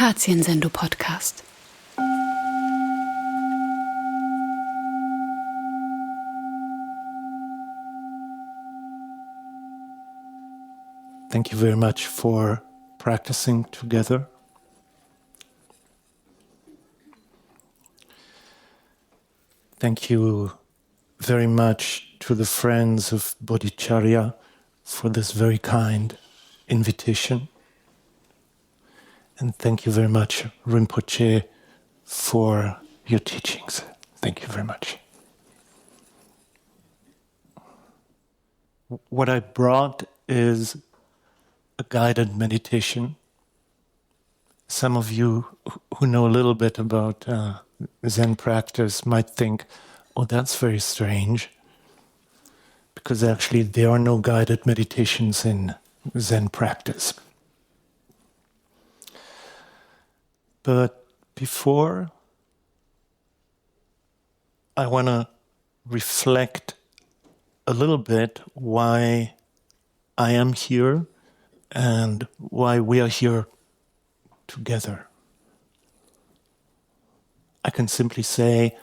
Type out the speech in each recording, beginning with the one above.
Keizan Zenji Podcast. Thank you very much for practicing together. Thank you very much to the friends of Bodhicharya for this very kind invitation. And thank you very much, Rinpoche, for your teachings. Thank you very much. What I brought is a guided meditation. Some of you who know a little bit about Zen practice might think, oh, that's very strange, because actually there are no guided meditations in Zen practice. But before, I want to reflect a little bit why I am here and why we are here together. I can simply say,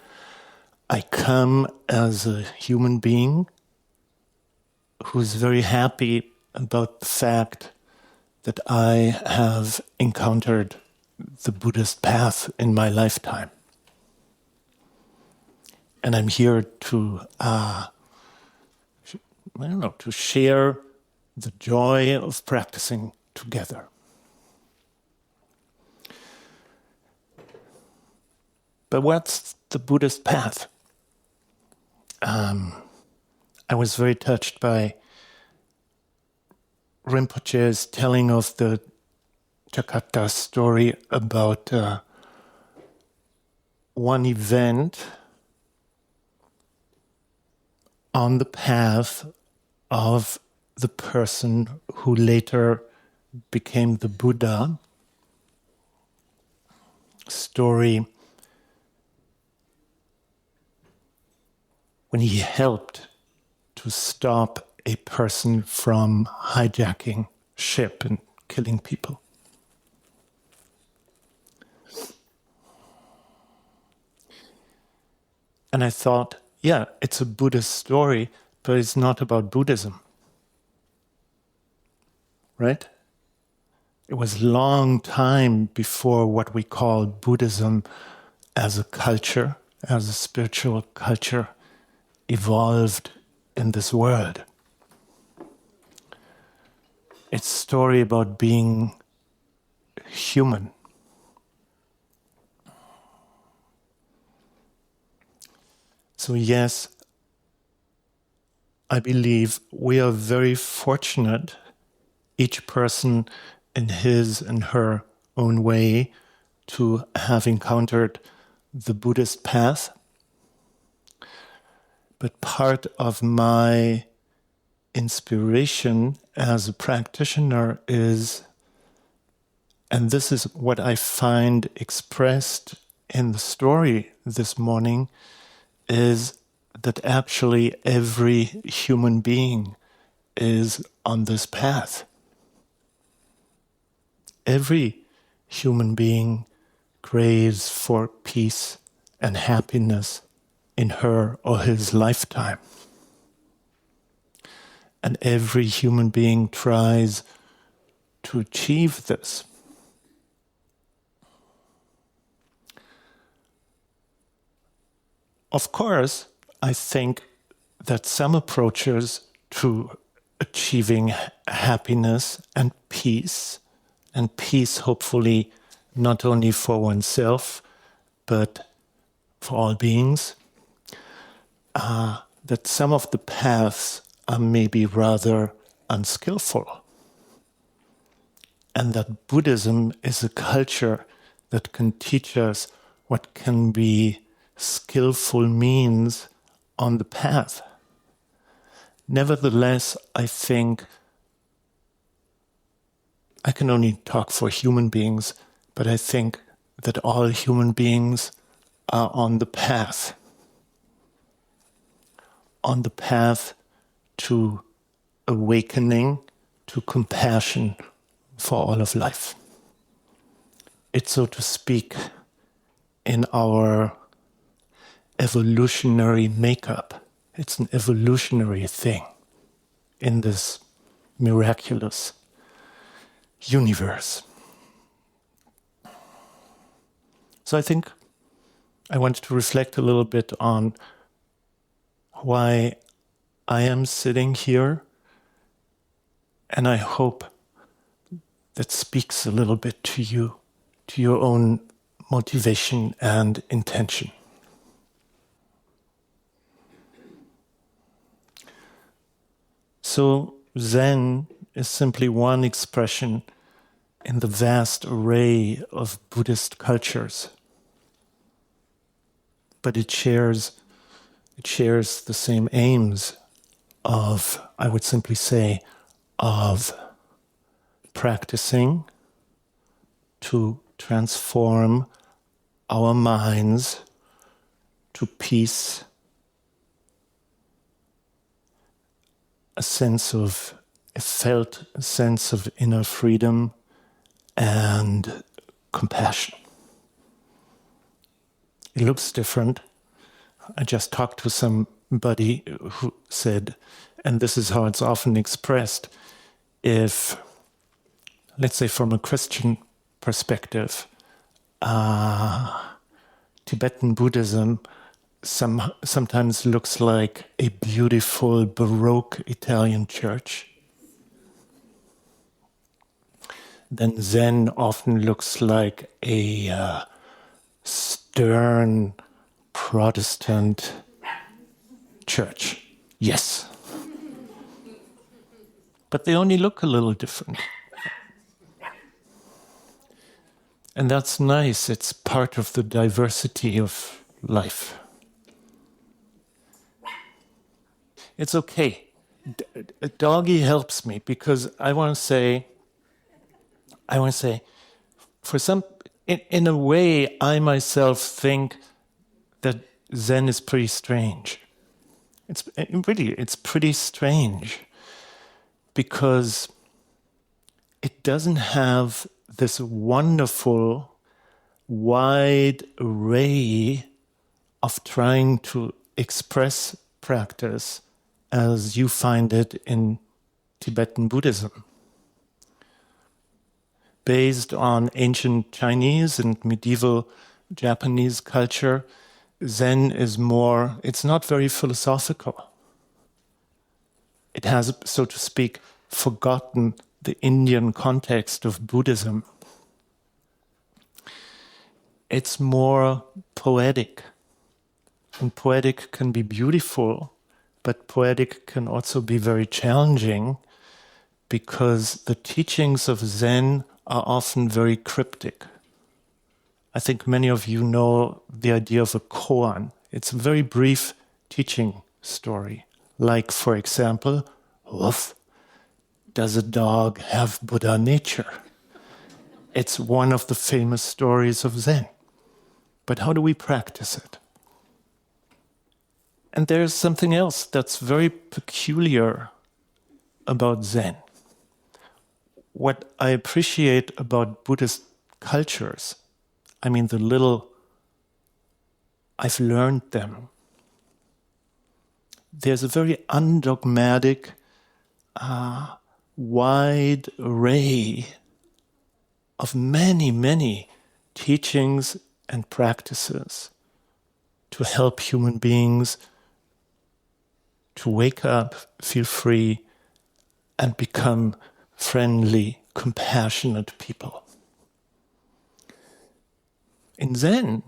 I come as a human being who's very happy about the fact that I have encountered the Buddhist path in my lifetime. And I'm here to, to share the joy of practicing together. But what's the Buddhist path? I was very touched by Rinpoche's telling of the Jakarta story about one event on the path of the person who later became the Buddha. Story when he helped to stop a person from hijacking ship and killing people. And I thought, yeah, it's a Buddhist story, but it's not about Buddhism. Right? It was a long time before what we call Buddhism as a culture, as a spiritual culture, evolved in this world. It's a story about being human. So yes, I believe we are very fortunate, each person in his and her own way, to have encountered the Buddhist path. But part of my inspiration as a practitioner is, and this is what I find expressed in the story this morning, is that actually every human being is on this path. Every human being craves for peace and happiness in her or his lifetime. And every human being tries to achieve this. Of course, I think that some approaches to achieving happiness and peace hopefully not only for oneself, but for all beings, that some of the paths are maybe rather unskillful. And that Buddhism is a culture that can teach us what can be skillful means on the path. Nevertheless, I think, I can only talk for human beings, but I think that all human beings are on the path to awakening, to compassion for all of life. it's, so to speak, in our evolutionary makeup. It's an evolutionary thing in this miraculous universe. So I think I wanted to reflect a little bit on why I am sitting here, and I hope that speaks a little bit to you, to your own motivation and intention. So Zen is simply one expression in the vast array of Buddhist cultures. But it shares the same aims of, I would simply say, of practicing to transform our minds to peace, a felt sense of inner freedom and compassion. It looks different. I just talked to somebody who said, and this is how it's often expressed, if, let's say from a Christian perspective, Tibetan Buddhism sometimes looks like a beautiful Baroque Italian church. Then Zen often looks like a stern Protestant church. Yes. But they only look a little different. And that's nice. It's part of the diversity of life. It's okay. Doggy helps me because I want to say, for some, in a way, I myself think that Zen is pretty strange. It's pretty strange because it doesn't have this wonderful, wide array of trying to express practice as you find it in Tibetan Buddhism. Based on ancient Chinese and medieval Japanese culture, Zen is more, it's not very philosophical. It has, so to speak, forgotten the Indian context of Buddhism. It's more poetic. And poetic can be beautiful, but poetic can also be very challenging because the teachings of Zen are often very cryptic. I think many of you know the idea of a Koan. It's a very brief teaching story. Like, for example, woof, does a dog have Buddha nature? It's one of the famous stories of Zen. But how do we practice it? And there's something else that's very peculiar about Zen. What I appreciate about Buddhist cultures, I mean the little I've learned them, there's a very undogmatic, wide array of many, many teachings and practices to help human beings to wake up, feel free, and become friendly, compassionate people. In Zen,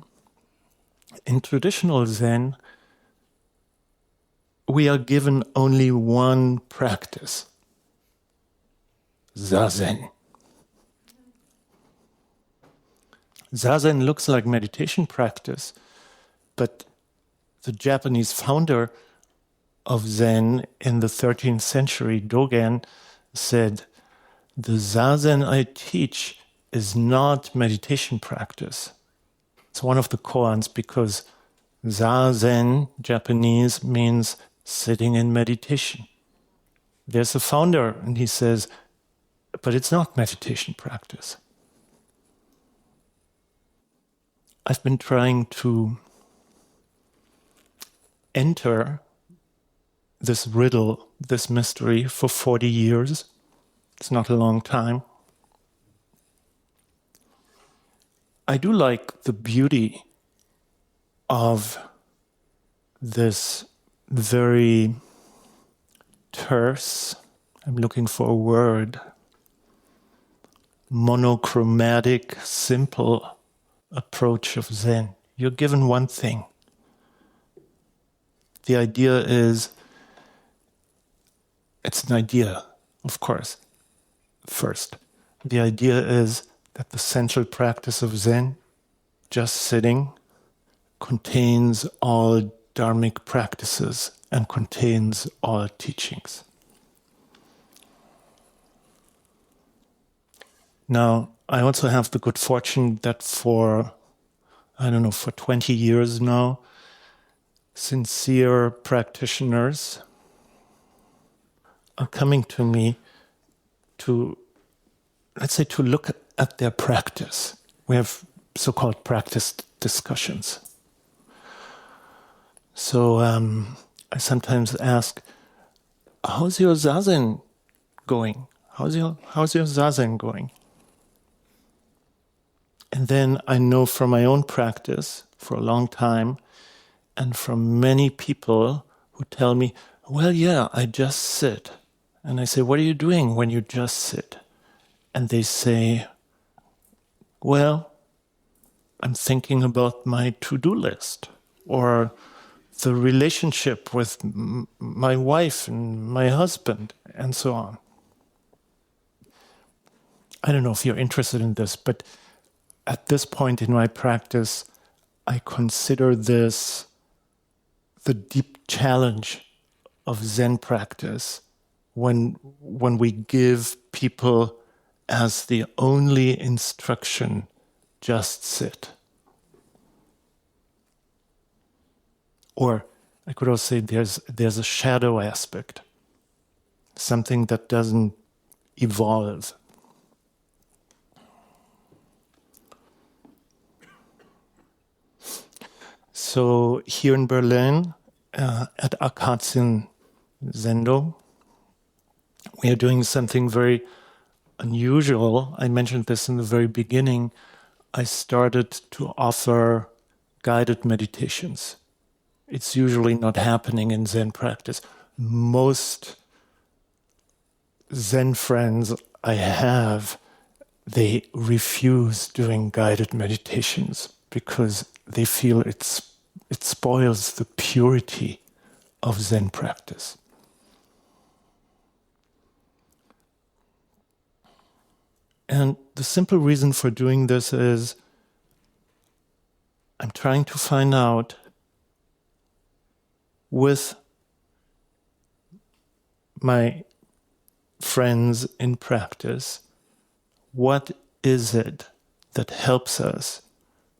in traditional Zen, we are given only one practice, Zazen. Zazen looks like meditation practice, but the Japanese founder of Zen in the 13th century, Dogen, said, the Zazen I teach is not meditation practice. It's one of the koans because Zazen, Japanese, means sitting in meditation. There's a founder and he says, but it's not meditation practice. I've been trying to enter this riddle, this mystery, for 40 years. It's not a long time. I do like the beauty of this very terse, I'm looking for a word, monochromatic, simple approach of Zen. You're given one thing. The idea is, it's an idea, of course, first. The idea is that the central practice of Zen, just sitting, contains all dharmic practices and contains all teachings. Now, I also have the good fortune that for 20 years now, sincere practitioners are coming to me to, let's say, to look at their practice. We have so-called practice discussions. So I sometimes ask, how's your Zazen going? How's your Zazen going? And then I know from my own practice for a long time and from many people who tell me, well, yeah, I just sit. And I say, what are you doing when you just sit? And they say, well, I'm thinking about my to-do list or the relationship with my wife and my husband and so on. I don't know if you're interested in this, but at this point in my practice, I consider this the deep challenge of Zen practice when we give people as the only instruction, just sit. Or I could also say there's a shadow aspect, something that doesn't evolve. So here in Berlin, at Keizan Zenji, we are doing something very unusual. I mentioned this in the very beginning. I started to offer guided meditations. It's usually not happening in Zen practice. Most Zen friends I have, they refuse doing guided meditations because they feel it spoils the purity of Zen practice. And the simple reason for doing this is I'm trying to find out with my friends in practice, what is it that helps us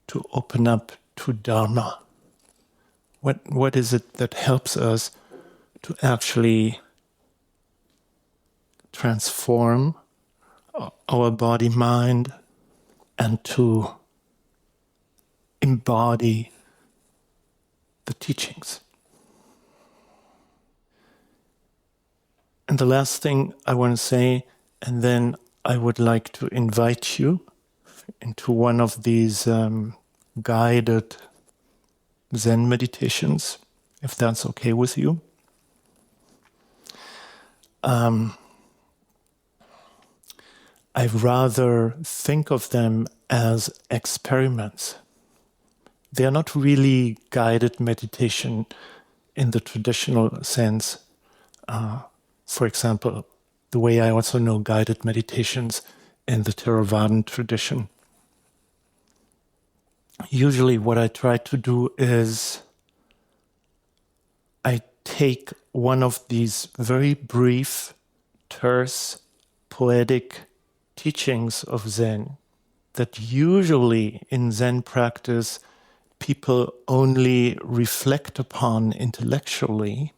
to open up to Dharma? What is it that helps us to actually transform our body, mind, and to embody the teachings? And the last thing I want to say, and then I would like to invite you into one of these guided Zen meditations, if that's okay with you. I rather think of them as experiments. They are not really guided meditation in the traditional sense. For example, the way I also know guided meditations in the Theravadan tradition. Usually what I try to do is I take one of these very brief, terse, poetic teachings of Zen that usually in Zen practice people only reflect upon intellectually,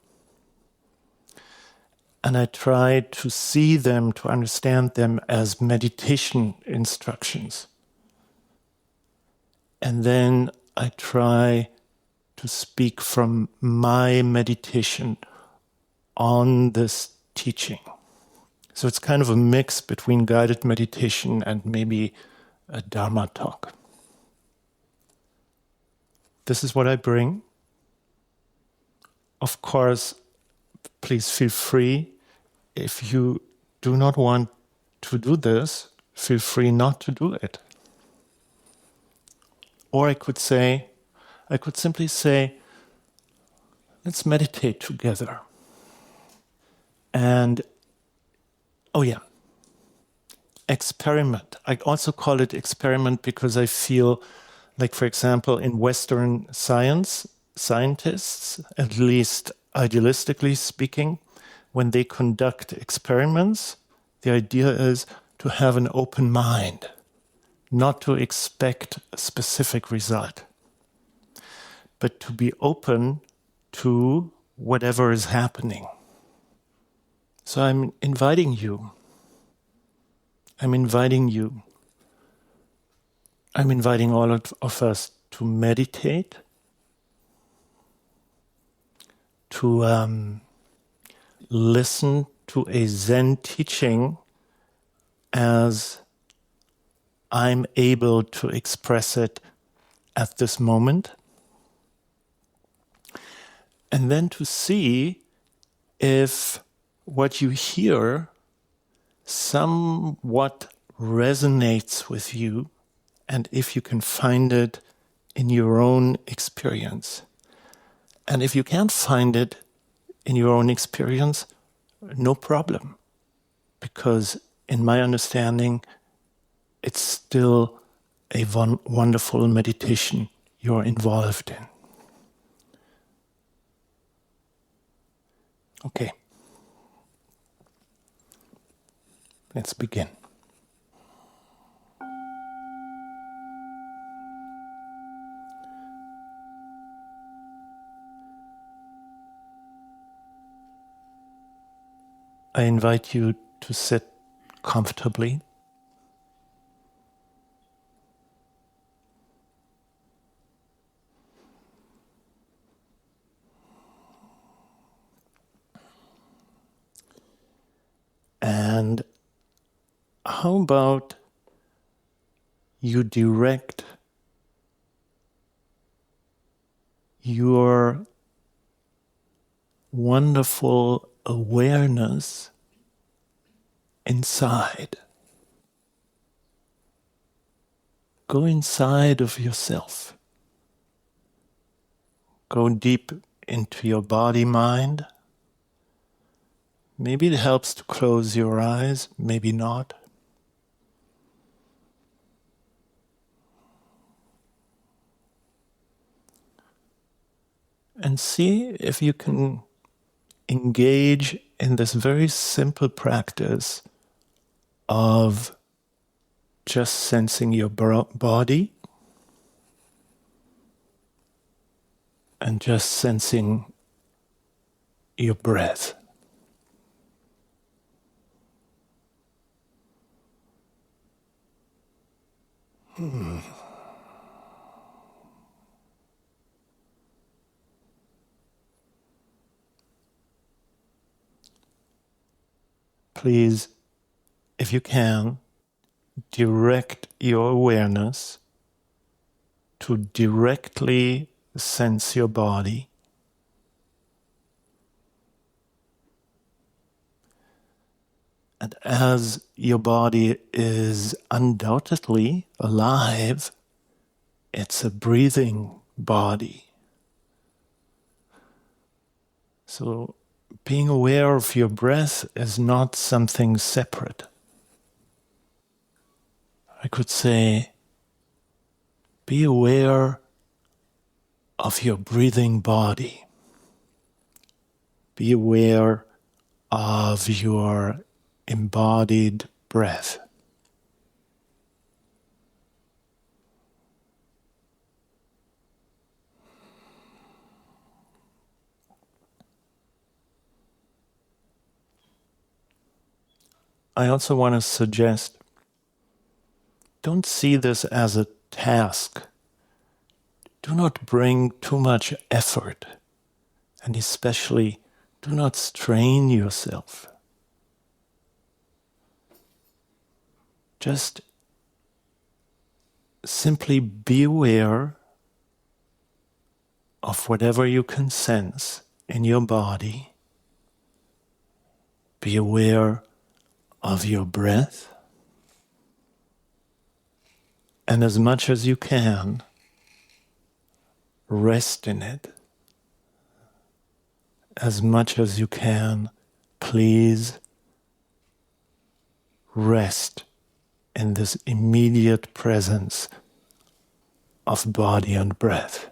and I try to see them, to understand them as meditation instructions. and then I try to speak from my meditation on this teaching. So it's kind of a mix between guided meditation and maybe a Dharma talk. This is what I bring. Of course, please feel free. If you do not want to do this, feel free not to do it. Or I could simply say, let's meditate together. And, oh yeah, experiment. I also call it experiment because I feel like, for example, in Western science, scientists, at least idealistically speaking, when they conduct experiments, the idea is to have an open mind, not to expect a specific result, but to be open to whatever is happening. So I'm inviting you. I'm inviting all of us to meditate, to listen to a Zen teaching as I'm able to express it at this moment, and then to see if what you hear somewhat resonates with you, and if you can find it in your own experience. And if you can't find it in your own experience, no problem. Because in my understanding, it's still a wonderful meditation you're involved in. Okay. Let's begin. I invite you to sit comfortably. And how about you direct your wonderful awareness inside. Go inside of yourself. Go deep into your body-mind. Maybe it helps to close your eyes, maybe not. And see if you can engage in this very simple practice of just sensing your body and just sensing your breath. Please, if you can, direct your awareness to directly sense your body. And as your body is undoubtedly alive, it's a breathing body. So being aware of your breath is not something separate. I could say, be aware of your breathing body. Be aware of your embodied breath. I also want to suggest, don't see this as a task do not bring too much effort, and especially do not strain yourself. Just simply be aware of whatever you can sense in your body. Be aware of your breath. And as much as you can, rest in it. As much as you can, please rest in this immediate presence of body and breath.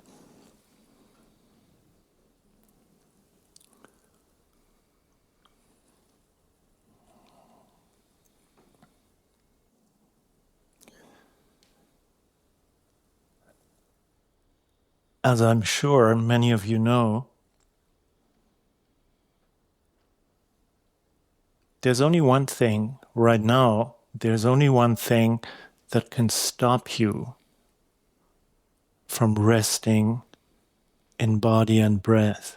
As I'm sure many of you know, there's only one thing right now, there's only one thing that can stop you from resting in body and breath,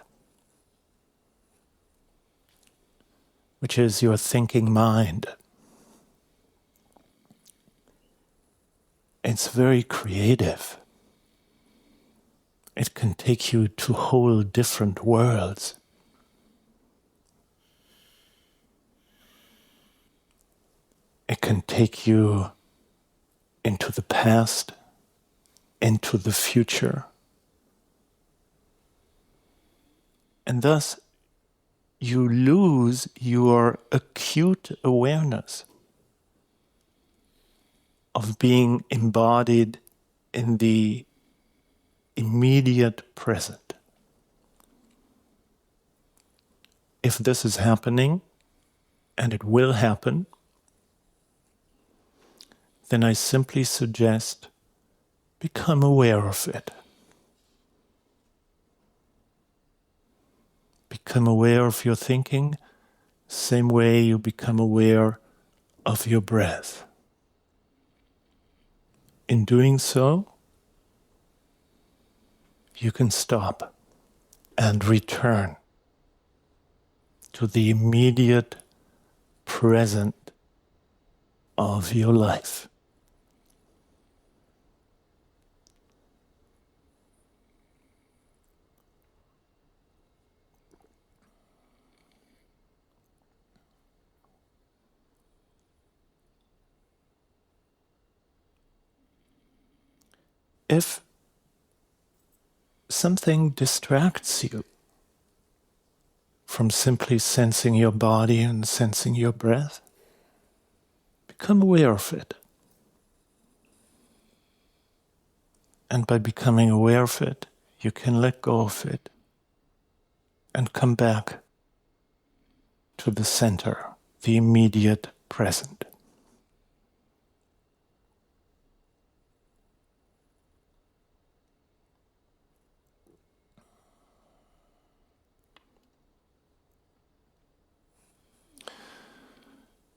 which is your thinking mind. It's very creative. It can take you to whole different worlds. It can take you into the past, into the future. And thus, you lose your acute awareness of being embodied in the immediate present. If this is happening, and it will happen, then I simply suggest become aware of it. Become aware of your thinking, same way you become aware of your breath. In doing so, you can stop and return to the immediate present of your life. If something distracts you from simply sensing your body and sensing your breath, become aware of it. And by becoming aware of it, you can let go of it and come back to the center, the immediate present.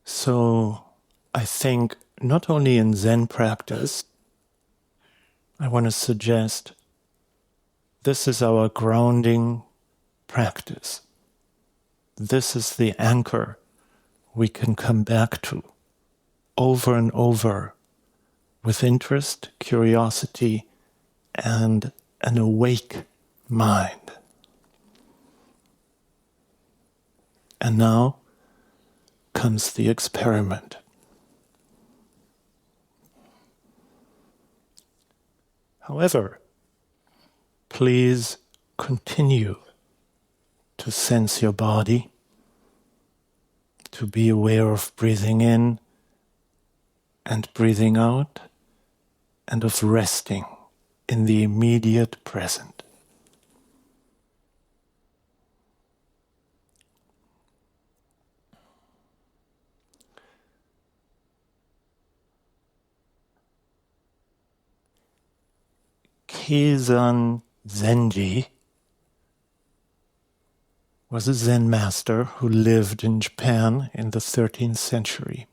So I think not only in Zen practice, I want to suggest this is our grounding practice. This is the anchor we can come back to over and over with interest, curiosity, and an awake mind. And now comes the experiment. However, please continue to sense your body, to be aware of breathing in and breathing out, and of resting in the immediate present. Keizan Zenji was a Zen master who lived in Japan in the 13th century.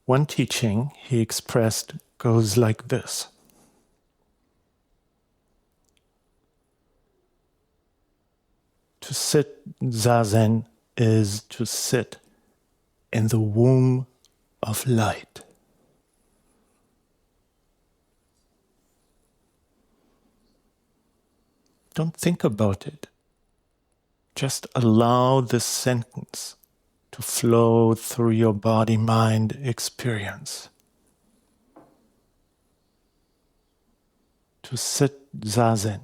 One teaching he expressed goes like this. To sit Zazen is to sit in the womb of light. Don't think about it. Just allow this sentence to flow through your body-mind experience. To sit Zazen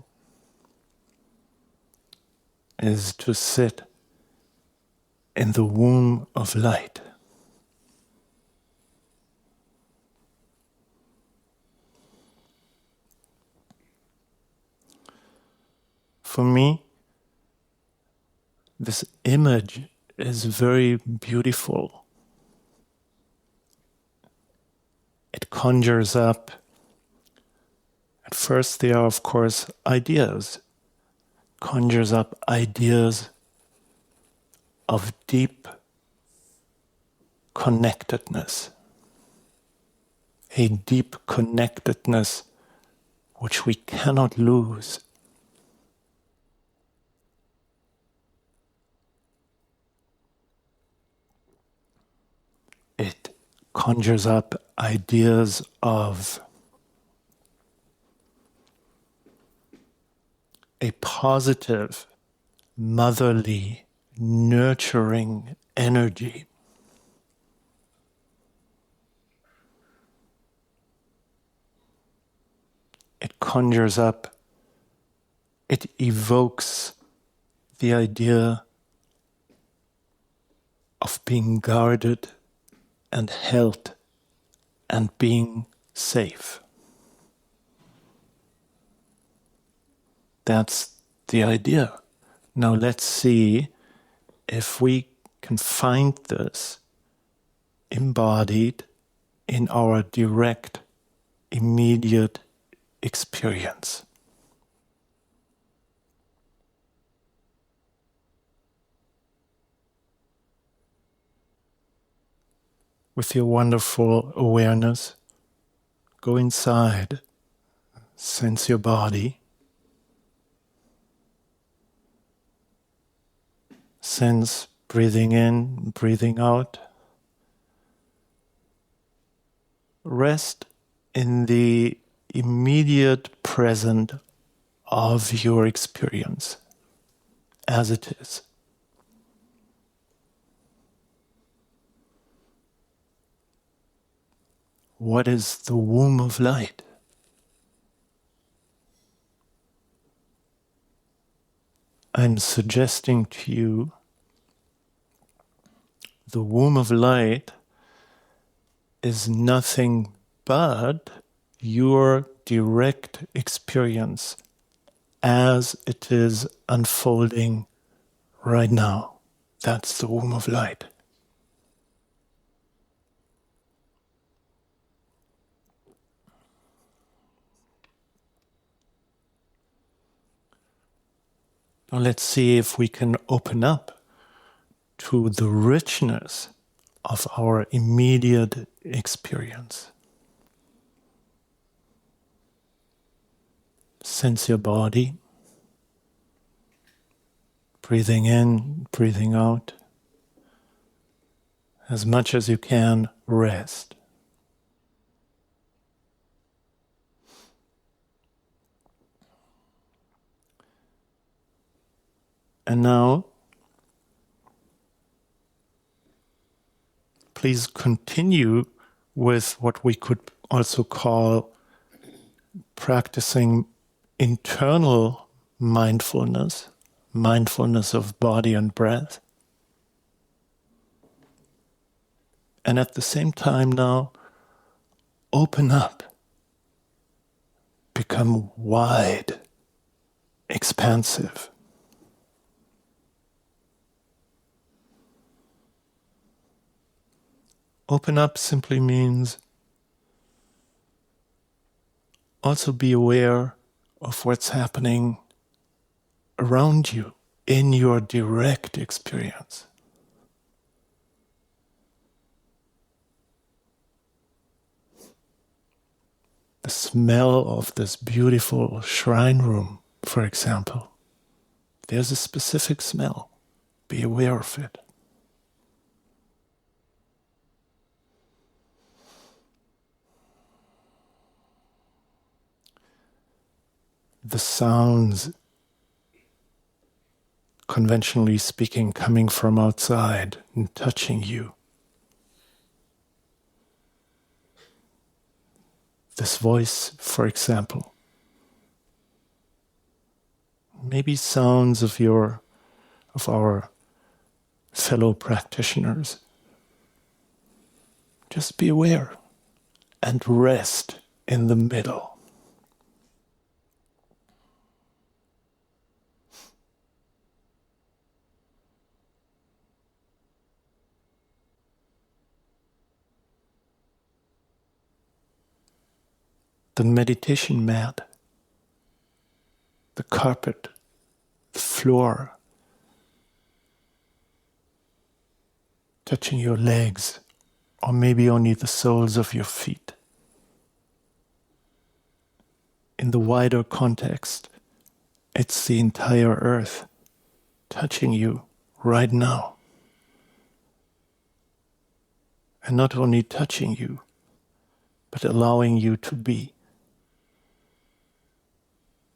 is to sit in the womb of light. For me, this image is very beautiful. It conjures up, at first they are of course ideas, conjures up ideas of deep connectedness, a deep connectedness which we cannot lose. It conjures up ideas of a positive, motherly, nurturing energy. It conjures up, it evokes the idea of being guarded and held and being safe. That's the idea. Now let's see if we can find this embodied in our direct, immediate experience. With your wonderful awareness, go inside, sense your body, sense breathing in, breathing out. Rest in the immediate present of your experience as it is. What is the womb of light? I'm suggesting to you the womb of light is nothing but your direct experience as it is unfolding right now. That's the womb of light. Now let's see if we can open up to the richness of our immediate experience. Sense your body, breathing in, breathing out. As much as you can, rest. And now, please continue with what we could also call practicing internal mindfulness, mindfulness of body and breath. And at the same time now, open up, become wide, expansive. Open up simply means also be aware of what's happening around you in your direct experience. the smell of this beautiful shrine room, for example. There's a specific smell. Be aware of it. The sounds, conventionally speaking, coming from outside and touching you. This voice, for example. Maybe sounds of our fellow practitioners. Just be aware and rest in the middle. The meditation mat, the carpet, the floor, touching your legs, or maybe only the soles of your feet. In the wider context, it's the entire earth touching you right now. And not only touching you, but allowing you to be,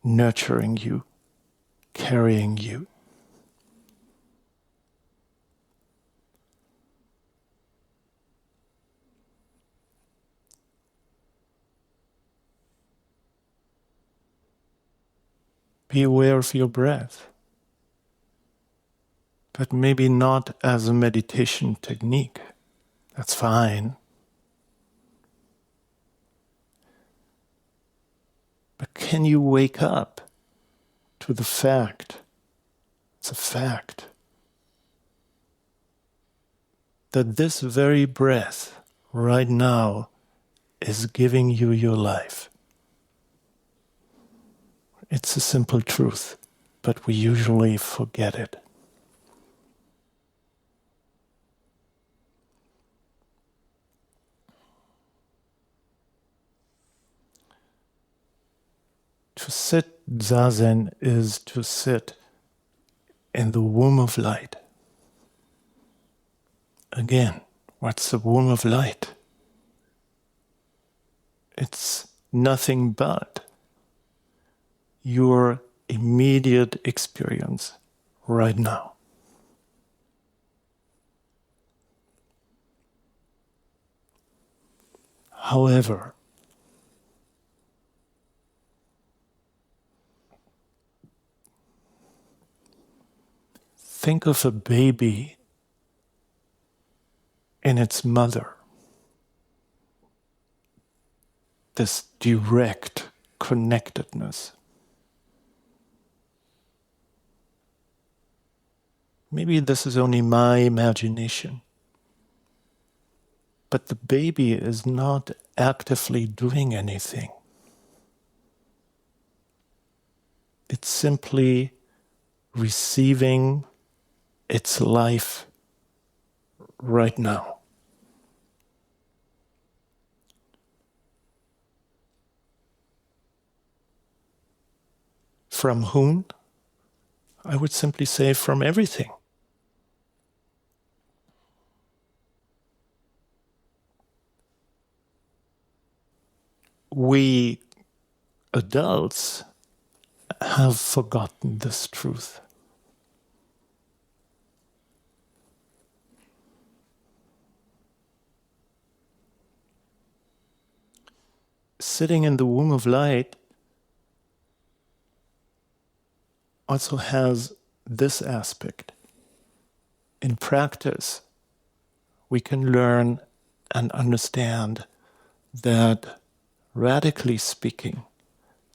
nurturing you, carrying you. Be aware of your breath, but maybe not as a meditation technique. That's fine. But can you wake up to the fact, it's a fact, that this very breath right now is giving you your life? It's a simple truth, but we usually forget it. To sit Zazen is to sit in the womb of light. Again, what's the womb of light? It's nothing but your immediate experience right now. However, think of a baby in its mother. This direct connectedness. Maybe this is only my imagination, but the baby is not actively doing anything. It's simply receiving its life right now. From whom? I would simply say from everything. We adults have forgotten this truth. Sitting in the womb of light also has this aspect. In practice, we can learn and understand that, radically speaking,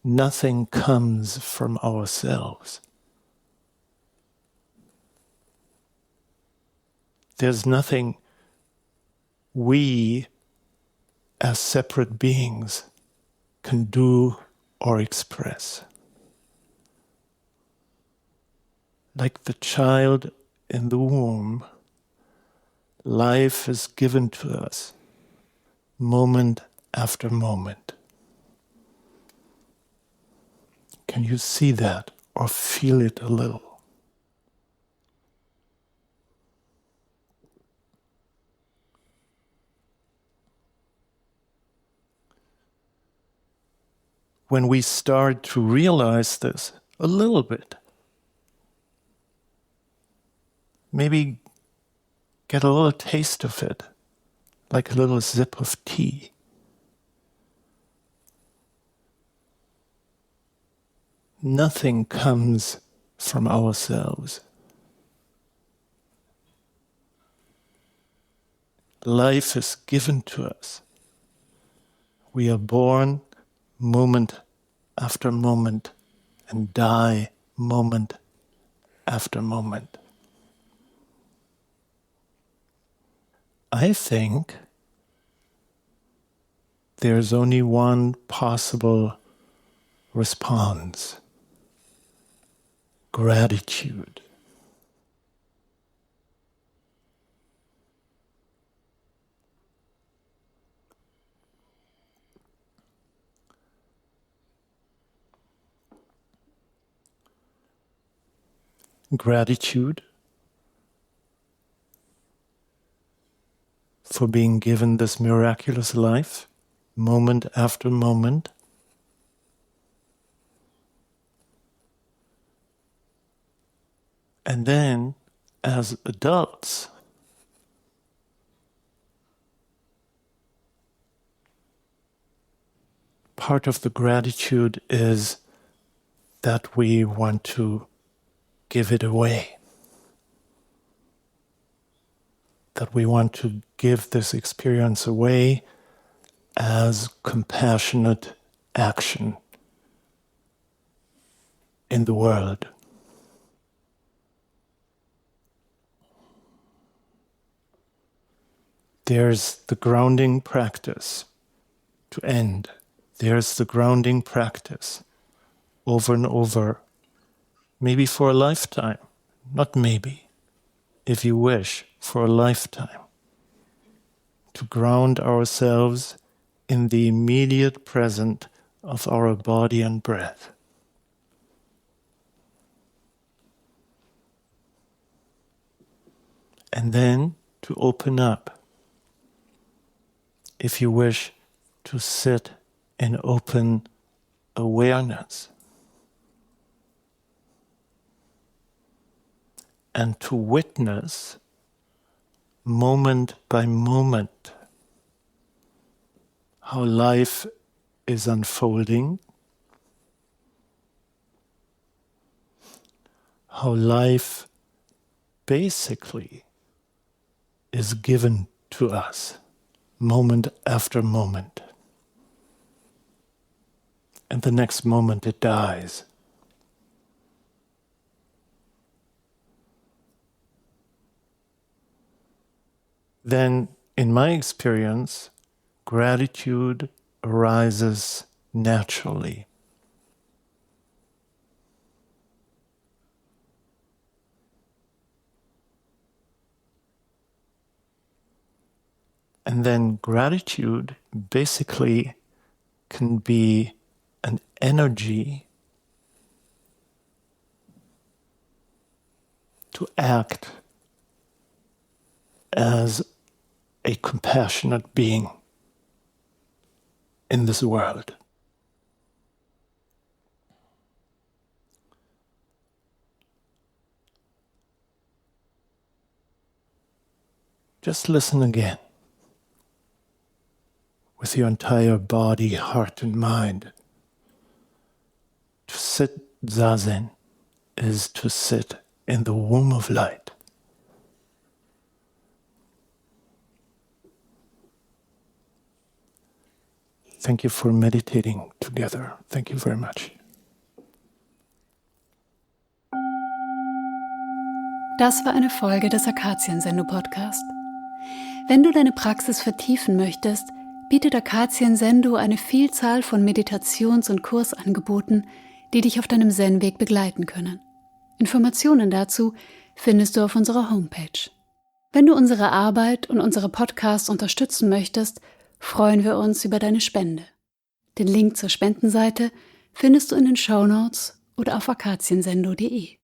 nothing comes from ourselves. There's nothing we, as separate beings, can do or express. Like the child in the womb, life is given to us moment after moment. Can you see that or feel it a little? When we start to realize this a little bit, maybe get a little taste of it, like a little sip of tea. Nothing comes from ourselves. Life is given to us. We are born moment after moment and die moment after moment. I think there's only one possible response: gratitude. Gratitude for being given this miraculous life, moment after moment. And then, as adults, part of the gratitude is that we want to give it away. That we want to give this experience away as compassionate action in the world. There's the grounding practice to end. There's the grounding practice over and over, maybe for a lifetime, not maybe, if you wish, for a lifetime, to ground ourselves in the immediate present of our body and breath. And then to open up, if you wish, to sit in open awareness. And to witness, moment by moment, how life is unfolding, how life basically is given to us, moment after moment. And the next moment it dies. Then, in my experience, gratitude arises naturally. And then gratitude basically can be an energy to act as a compassionate being in this world. Just listen again with your entire body, heart, and mind. To sit Zazen is to sit in the womb of light. Thank you for meditating together. Thank you very much. Das war eine Folge des Keizan Zenji Podcast. Wenn du deine Praxis vertiefen möchtest, bietet Keizan Zenji eine Vielzahl von Meditations- und Kursangeboten, die dich auf deinem Zen-Weg begleiten können. Informationen dazu findest du auf unserer Homepage. Wenn du unsere Arbeit und unsere Podcasts unterstützen möchtest, freuen wir uns über deine Spende. Den Link zur Spendenseite findest du in den Shownotes oder auf akaziensendo.de.